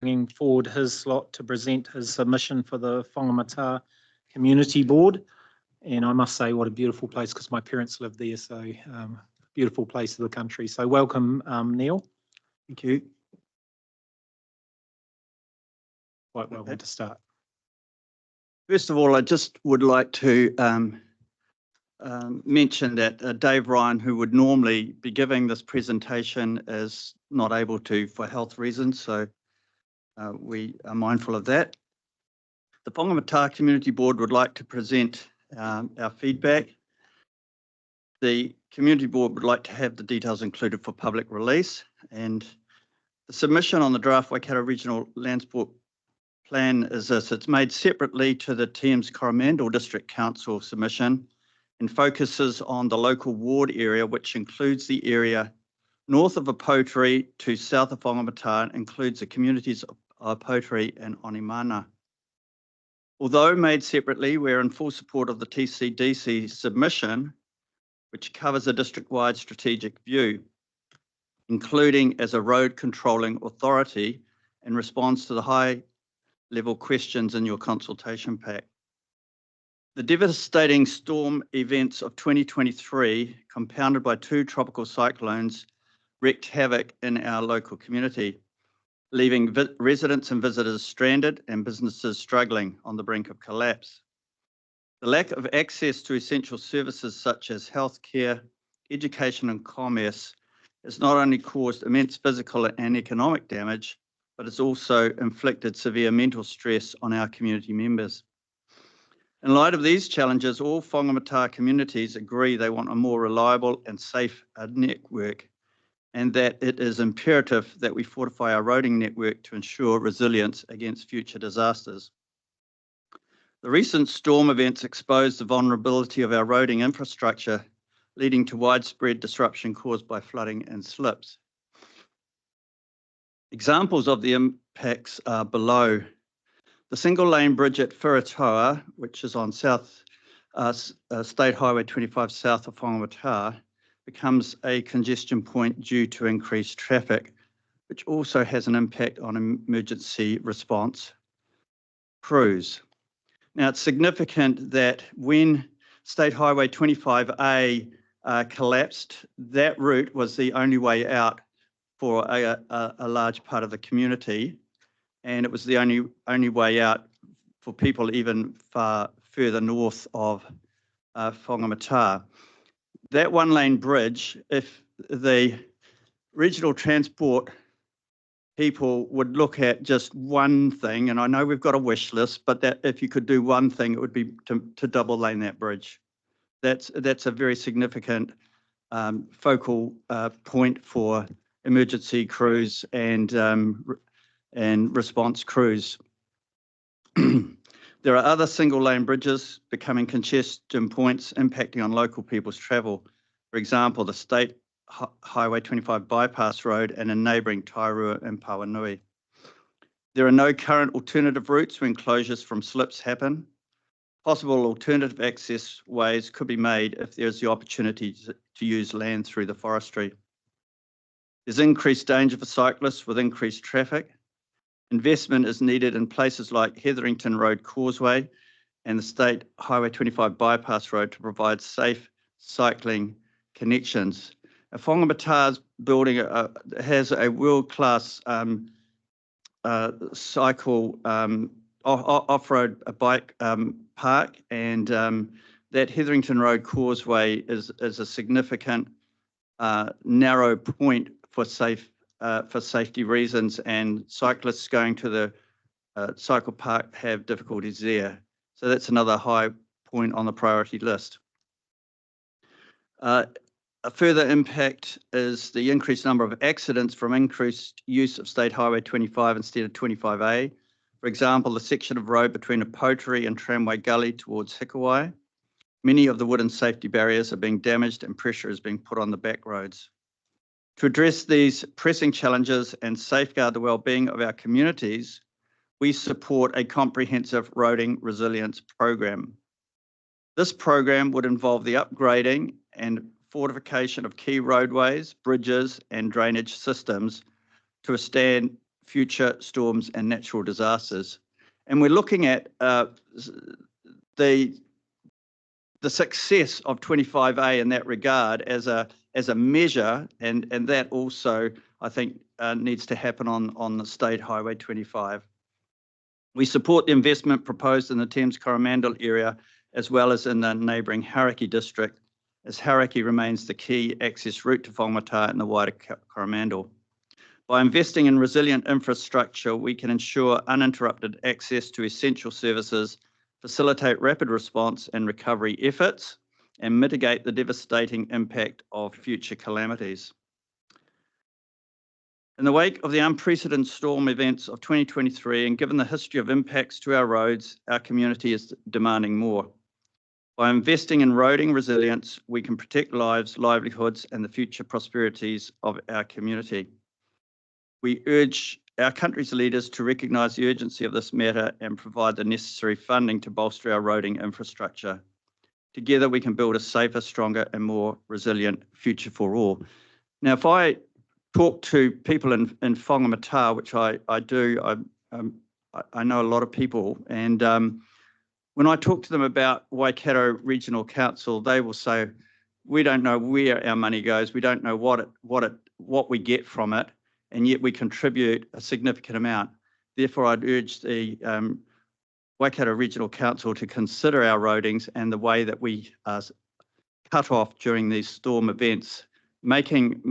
bringing forward his slot to present his submission for the Whangamatā Community Board. And I must say, what a beautiful place, because my parents live there, so beautiful place of the country. So welcome, Neil. Thank you. Quite well to start. First of all, I just would like to mention that Dave Ryan, who would normally be giving this presentation, is not able to for health reasons, so we are mindful of that. The Whangamatā Community Board would like to present our feedback. The Community Board would like to have the details included for public release, and the submission on the draft Waikato Regional Land Sport Plan is this. It's made separately to the Thames Coromandel District Council submission and focuses on the local ward area, which includes the area north of Apotiri to south of Whangamatā, and includes the communities of Apotiri and Onimana. Although made separately, we're in full support of the TCDC submission, which covers a district-wide strategic view, including as a road controlling authority, in response to the high-level questions in your consultation pack. The devastating storm events of 2023, compounded by 2 tropical cyclones, wreaked havoc in our local community, leaving residents and visitors stranded and businesses struggling on the brink of collapse. The lack of access to essential services such as healthcare, education and commerce has not only caused immense physical and economic damage, but it's also inflicted severe mental stress on our community members. In light of these challenges, all Whangamatā communities agree they want a more reliable and safe network, and that it is imperative that we fortify our roading network to ensure resilience against future disasters. The recent storm events exposed the vulnerability of our roading infrastructure, leading to widespread disruption caused by flooding and slips. Examples of the impacts are below. The single-lane bridge at Whiratoa, which is on State Highway 25 south of Whangamatā, becomes a congestion point due to increased traffic, which also has an impact on emergency response crews. Now, it's significant that when State Highway 25A collapsed, that route was the only way out for a large part of the community, and it was the only way out for people even far further north of Whangamatā. That one-lane bridge, if the regional transport people would look at just one thing, and I know we've got a wish list, but that if you could do one thing, it would be to double lane that bridge. That's a very significant focal point for emergency crews and response crews. There are other single-lane bridges becoming congestion points impacting on local people's travel. For example, the State Highway 25 bypass road and in neighbouring Tairua and Pawanui. There are no current alternative routes when closures from slips happen. Possible alternative access ways could be made if there is the opportunity to use land through the forestry. There's increased danger for cyclists with increased traffic. Investment is needed in places like Hetherington Road Causeway and the State Highway 25 bypass road to provide safe cycling connections. Whangamatā building has a world-class cycle off-road bike park, and that Hetherington Road Causeway is a significant narrow point for safety reasons, and cyclists going to the cycle park have difficulties there. So that's another high point on the priority list. A further impact is the increased number of accidents from increased use of State Highway 25 instead of 25A. For example, the section of road between Apotiri and Tramway Gully towards Hikawai. Many of the wooden safety barriers are being damaged and pressure is being put on the back roads. To address these pressing challenges and safeguard the well-being of our communities, we support a comprehensive roading resilience program. This program would involve the upgrading and fortification of key roadways, bridges, and drainage systems to withstand future storms and natural disasters. And we're looking at the success of 25A in that regard as a measure, and that also, I think, needs to happen on the State Highway 25. We support the investment proposed in the Thames Coromandel area, as well as in the neighbouring Hauraki district, as Hauraki remains the key access route to Whangamatā and the wider Coromandel. By investing in resilient infrastructure, we can ensure uninterrupted access to essential services, facilitate rapid response and recovery efforts, and mitigate the devastating impact of future calamities. In the wake of the unprecedented storm events of 2023, and given the history of impacts to our roads, our community is demanding more. By investing in roading resilience, we can protect lives, livelihoods, and the future prosperities of our community. We urge our country's leaders to recognise the urgency of this matter and provide the necessary funding to bolster our roading infrastructure. Together, we can build a safer, stronger, and more resilient future for all. Now, if I talk to people in Whangamatā, which I do, I know a lot of people, and when I talk to them about Waikato Regional Council, they will say, we don't know where our money goes, we don't know what we get from it, and yet we contribute a significant amount. Therefore, I'd urge the Waikato Regional Council to consider our roadings and the way that we cut off during these storm events, making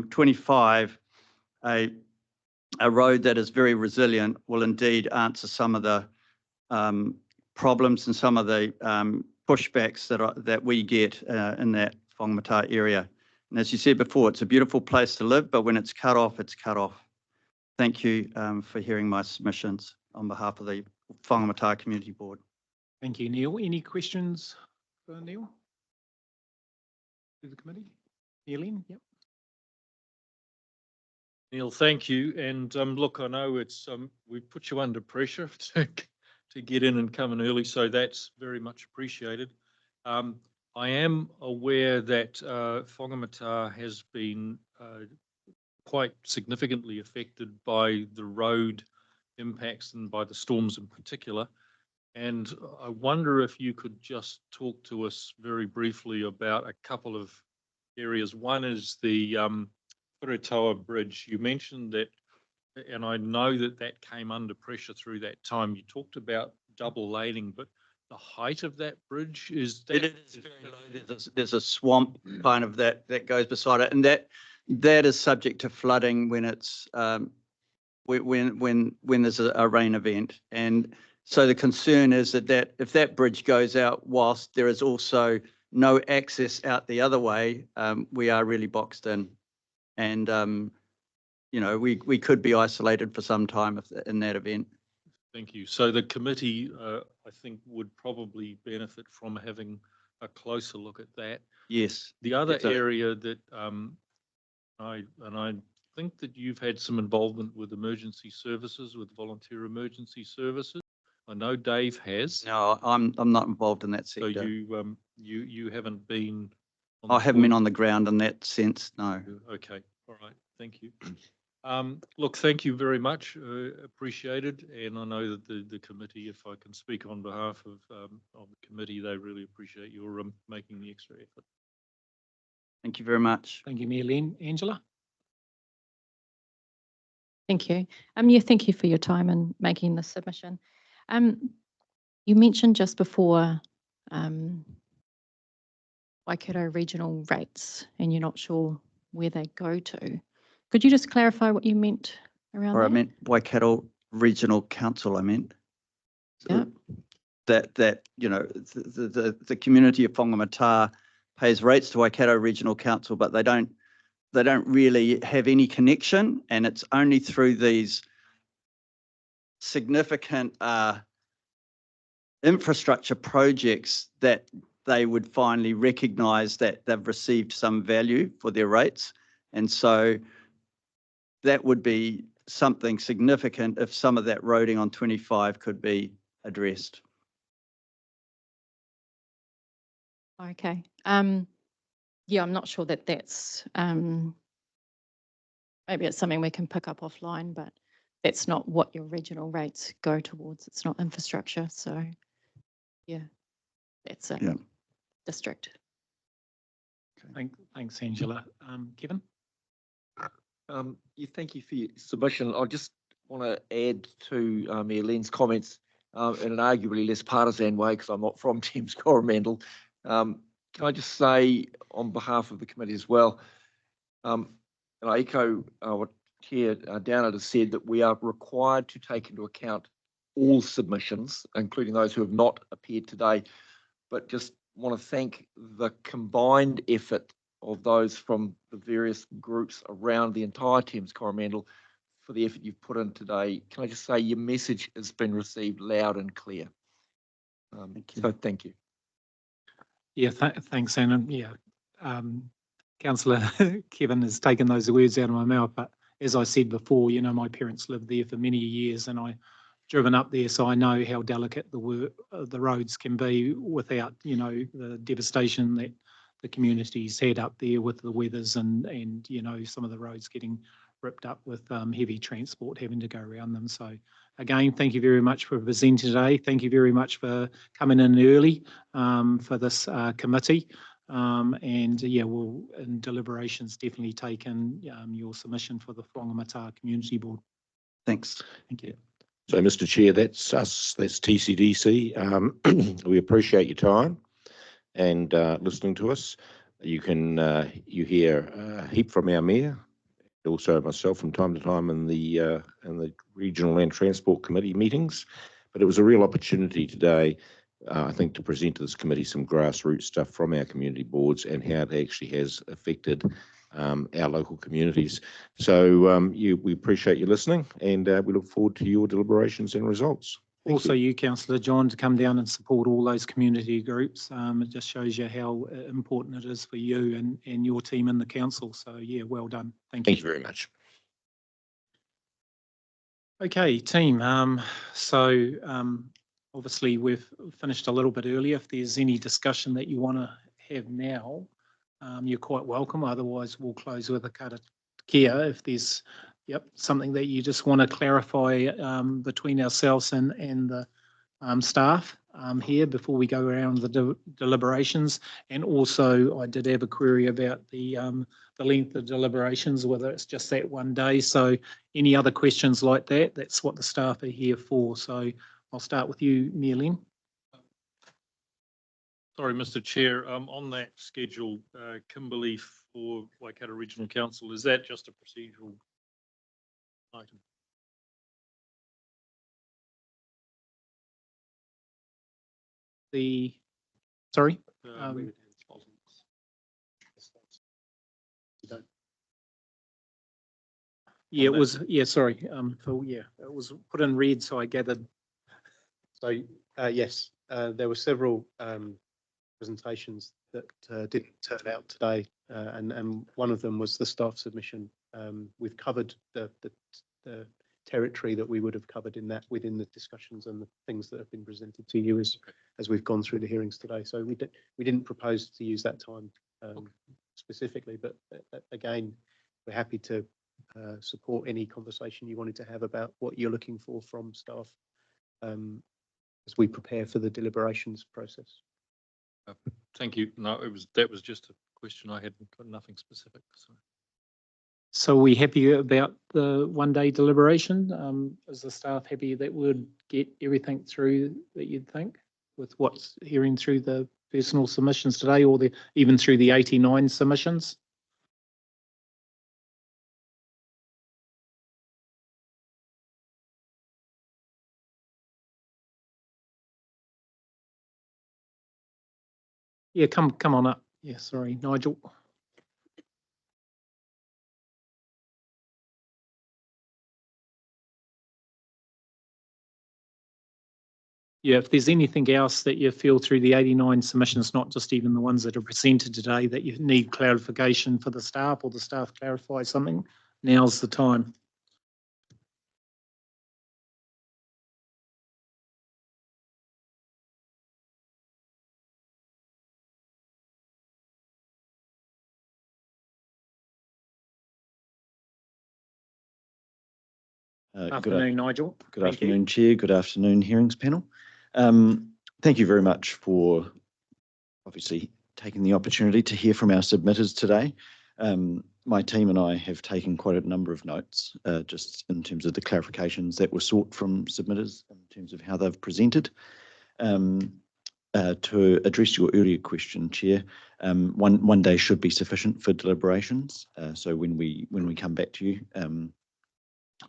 25 a road that is very resilient will indeed answer some of the problems and some of the pushbacks that we get in that Whangamatā area. And as you said before, it's a beautiful place to live, but when it's cut off, it's cut off. Thank you for hearing my submissions on behalf of the Whangamatā Community Board. Thank you, Neil. Any questions for Neil? To the committee? Eileen? Yep. Neil, thank you. And look, I know it's we put you under pressure to get in and come in early, so that's very much appreciated. I am aware that Whangamatā has been quite significantly affected by the road impacts and by the storms in particular. And I wonder if you could just talk to us very briefly about a couple of areas. One is the Whuretoa Bridge. You mentioned that, and I know that that came under pressure through that time. You talked about double laning, but the height of that bridge is that it is very low. There's a swamp kind of that goes beside it, and that is subject to flooding when it's when there's a rain event. And so the concern is that if that bridge goes out, whilst there is also no access out the other way, we are really boxed in, and you know, we could be isolated for some time in that event. Thank you. So the committee, I think, would probably benefit from having a closer look at that. Yes. The other area that I think that you've had some involvement with emergency services, with volunteer emergency services. I know Dave has. No, I'm not involved in that sector. So you haven't been. I haven't been on the ground in that sense. No. Okay. All right. Thank you. Look, thank you very much. Appreciated. And I know that the committee, if I can speak on behalf of the committee, they really appreciate your making the extra effort. Thank you very much. Thank you, Eileen. Angela? Thank you. Yeah, thank you for your time and making this submission. You mentioned just before Waikato regional rates, and you're not sure where they go to. Could you just clarify what you meant around that? I meant Waikato Regional Council, I meant. Yeah. That you know, the community of Whangamatā pays rates to Waikato Regional Council, but they don't really have any connection, and it's only through these significant infrastructure projects that they would finally recognise that they've received some value for their rates. And so that would be something significant if some of that roading on 25 could be addressed. Okay. Yeah, I'm not sure that that's maybe it's something we can pick up offline, but that's not what your regional rates go towards. It's not infrastructure. So yeah, that's a Yeah. district. Thanks, Angela. Kevin? Yeah, thank you for your submission. I just want to add to Mayor Len's comments in an arguably less partisan way, because I'm not from Thames Coromandel. Can I just say on behalf of the committee as well, and I echo what Chair Downer has said, that we are required to take into account all submissions, including those who have not appeared today, but just want to thank the combined effort of those from the various groups around the entire Thames Coromandel for the effort you've put in today. Can I just say your message has been received loud and clear. So thank you. Yeah, thanks, Anna. Yeah, Councillor Kevin has taken those words out of my mouth, but as I said before, you know, my parents lived there for many years and I've driven up there, so I know how delicate the roads can be without, you know, the devastation that the communities had up there with the weathers and you know, some of the roads getting ripped up with heavy transport having to go around them. So again, thank you very much for presenting today. Thank you very much for coming in early for this committee. And yeah, we'll in deliberations definitely take in your submission for the Whangamatā Community Board. Thanks. Thank you. So, Mr. Chair, that's us, that's TCDC. We appreciate your time and listening to us. You can you hear a heap from our mayor, also myself from time to time in the Regional Land Transport Committee meetings. But it was a real opportunity today, I think, to present to this committee some grassroots stuff from our community boards and how it actually has affected our local communities. So we appreciate you listening, and we look forward to your deliberations and results. Also, you, Councillor John, to come down and support all those community groups. It just shows you how important it is for you and your team in the council. So yeah, well done. Thank you. Thank you very much. Okay, team. Obviously we've finished a little bit earlier. If there's any discussion that you want to have now, you're quite welcome. Otherwise, we'll close with a karakia. If there's something that you just want to clarify between ourselves and the staff here before we go around the deliberations. And also, I did have a query about the length of deliberations, whether it's just that one day. So any other questions like that, that's what the staff are here for. So I'll start with you, Mayor Len. Sorry, Mr. Chair, on that schedule, Kimberley for Waikato Regional Council, is that just a procedural item? Sorry? Yeah, it was, sorry, Phil, it was put in red, so I gathered. So, yes, there were several presentations that didn't turn out today, and one of them was the staff submission. We've covered the territory that we would have covered in that within the discussions and the things that have been presented to you as we've gone through the hearings today. So we didn't propose to use that time specifically, but again, we're happy to support any conversation you wanted to have about what you're looking for from staff as we prepare for the deliberations process. Thank you. No, that was just a question I had, got nothing specific. So are we happy about the one-day deliberation? Is the staff happy that we'd get everything through that you'd think with what's hearing through the personal submissions today, or even through the 89 submissions? Yeah, come on up. Yeah, sorry, Nigel. Yeah, if there's anything else that you feel through the 89 submissions, not just even the ones that are presented today, that you need clarification for the staff, or the staff clarify something, now's the time. Good Afternoon, Nigel. Good Thank you. afternoon, Chair. Good afternoon, hearings panel. Thank you very much for obviously taking the opportunity to hear from our submitters today. My team and I have taken quite a number of notes, just in terms of the clarifications that were sought from submitters in terms of how they've presented. To address your earlier question, Chair, one day should be sufficient for deliberations. So when we come back to you,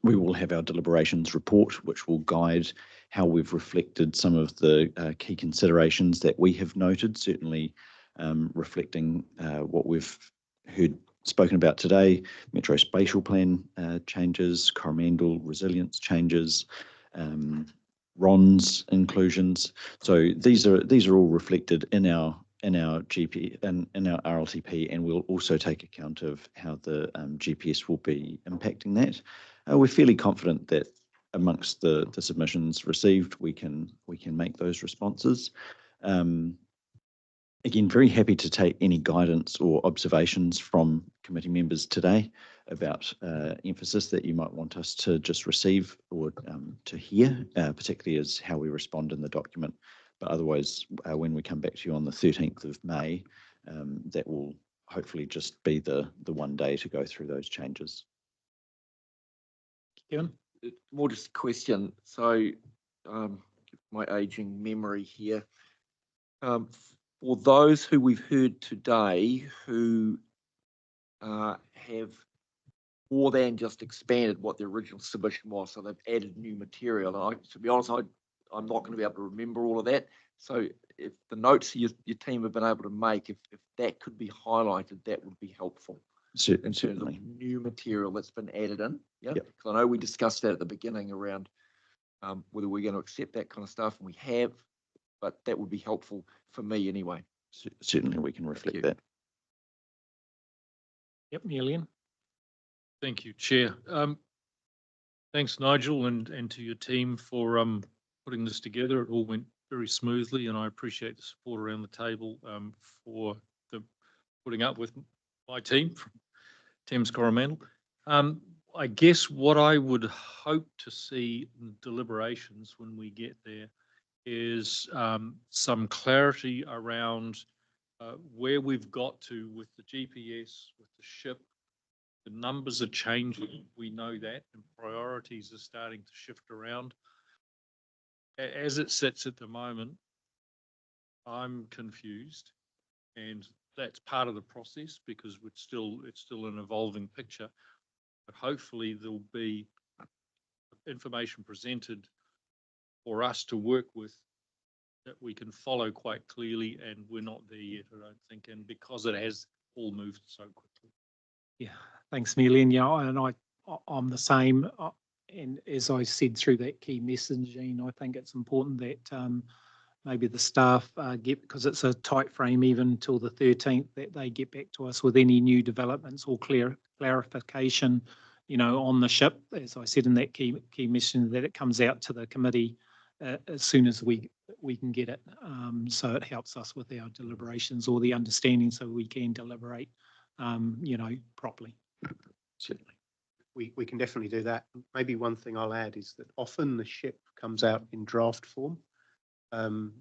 we will have our deliberations report, which will guide how we've reflected some of the key considerations that we have noted, certainly reflecting what we've heard spoken about today, Metro Spatial Plan changes, Coromandel resilience changes, RONS inclusions. So these are all reflected in our GP and in our RLTP, and we'll also take account of how the GPS will be impacting that. We're fairly confident that amongst the submissions received, we can make those responses. Again, very happy to take any guidance or observations from committee members today about emphasis that you might want us to just receive or to hear, particularly as how we respond in the document. But otherwise, when we come back to you on the 13th of May, that will hopefully just be the one day to go through those changes. Kevin? More just a question. So, my aging memory here. For those who we've heard today who have more than just expanded what the original submission was, so they've added new material. And to be honest, I'm not going to be able to remember all of that. So if the notes your team have been able to make, if that could be highlighted, that would be helpful. In terms of new material that's been added in. Yeah, because I know we discussed that at the beginning around whether we're going to accept that kind of stuff, and we have, but that would be helpful for me anyway. Certainly we can reflect that. Yep, Julian. Thank you, Chair. Thanks, Nigel, and to your team for putting this together. It all went very smoothly, and I appreciate the support around the table for the putting up with my team from Thames Coromandel. I guess what I would hope to see in deliberations when we get there is some clarity around where we've got to with the GPS, with the ship. The numbers are changing, we know that, and priorities are starting to shift around. As it sits at the moment, I'm confused, and that's part of the process because it's still an evolving picture. But hopefully there'll be information presented for us to work with that we can follow quite clearly, and we're not there yet, I don't think, and because it has all moved so quickly. Yeah, thanks, Julian. Yeah, and I'm the same. And as I said through that key messaging, I think it's important that maybe the staff get, because it's a tight frame even till the 13th, that they get back to us with any new developments or clarification, on the ship. As I said in that key mission, that it comes out to the committee as soon as we can get it. So it helps us with our deliberations or the understanding, so we can deliberate, properly. Certainly. We can definitely do that. Maybe one thing I'll add is that often the ship comes out in draft form. And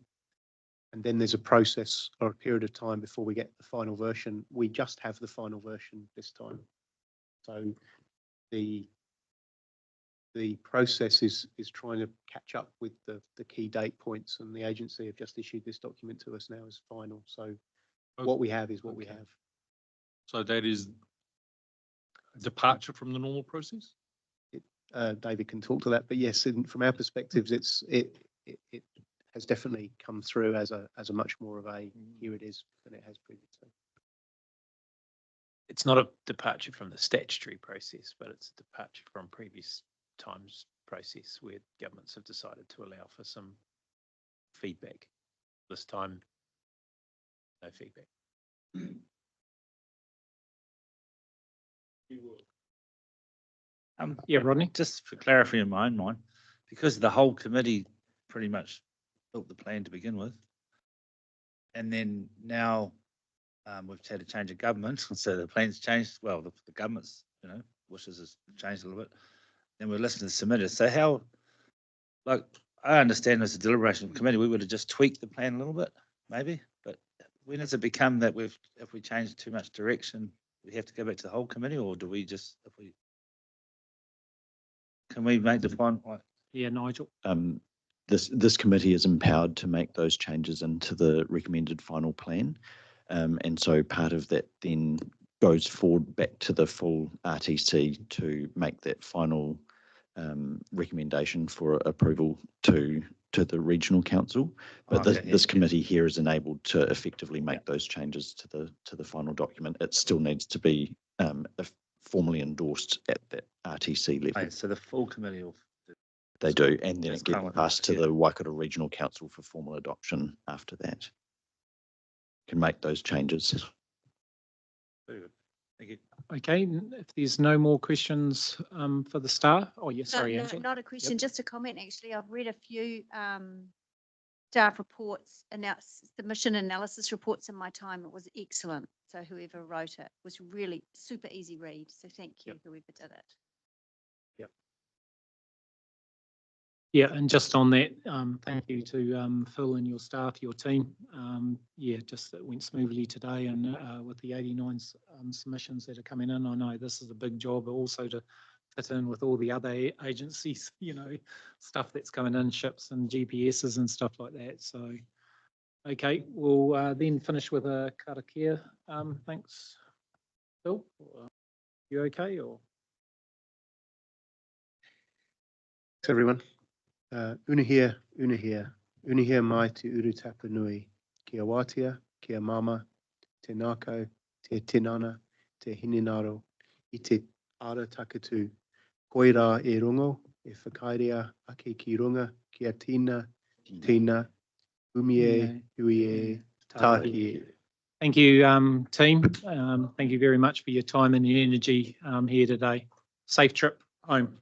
then there's a process or a period of time before we get the final version. We just have the final version this time. So the process is trying to catch up with the key date points, and the agency have just issued this document to us now as final. So what we have is what we have. So that is a departure from the normal process? David can talk to that, but yes, from our perspectives, it has definitely come through as a much more of a here it is than it has previously. It's not a departure from the statutory process, but it's a departure from previous times process where governments have decided to allow for some feedback. This time, no feedback. Yeah, Rodney? Just for clarity in my own mind, because the whole committee pretty much built the plan to begin with, and then now we've had a change of government, so the plan's changed. Well, the government's wishes has changed a little bit. and we're listening to submitters. So how, like, I understand as a deliberation committee, we would have just tweaked the plan a little bit, maybe, but when does it become that if we change too much direction, we have to go back to the whole committee, or do we just, can we make the final? Yeah, Nigel. This committee is empowered to make those changes into the recommended final plan. And so part of that then goes forward back to the full RTC to make that final recommendation for approval to the regional council. But this committee here is enabled to effectively make those changes to the final document. It still needs to be formally endorsed at that RTC level. Right, so the full committee will. They do, and then That's it gets kind of passed to yeah. the Waikato Regional Council for formal adoption after that. Can make those changes. Very good. Thank you. Okay, if there's no more questions for the staff. Oh, yes, No, sorry, no, Angela. not a question, just a comment, actually. I've read a few staff reports, submission analysis reports in my time. It was excellent. So whoever wrote it was really super easy read. So thank you, whoever did it. Yeah, and just on that, thank you to Phil and your staff, your team. Yeah, just it went smoothly today, and with the 89 submissions that are coming in, I know this is a big job also to fit in with all the other agencies, you know, stuff that's coming in, ships and GPSs and stuff like that. So, okay, we'll then finish with a karakia. Thanks, Phil. You okay, or? Thanks, everyone. Unahia, unahia, unahia mai te urutapa nui, kia wātia, kia mama, te nākau, te tinana, te hininaro, I te ara takatu, koirā e rongo, e whakairea ake ki runga, kia tina, tina, umie, uie, tahi. Thank you, team. Thank you very much for your time and your energy here today. Safe trip home.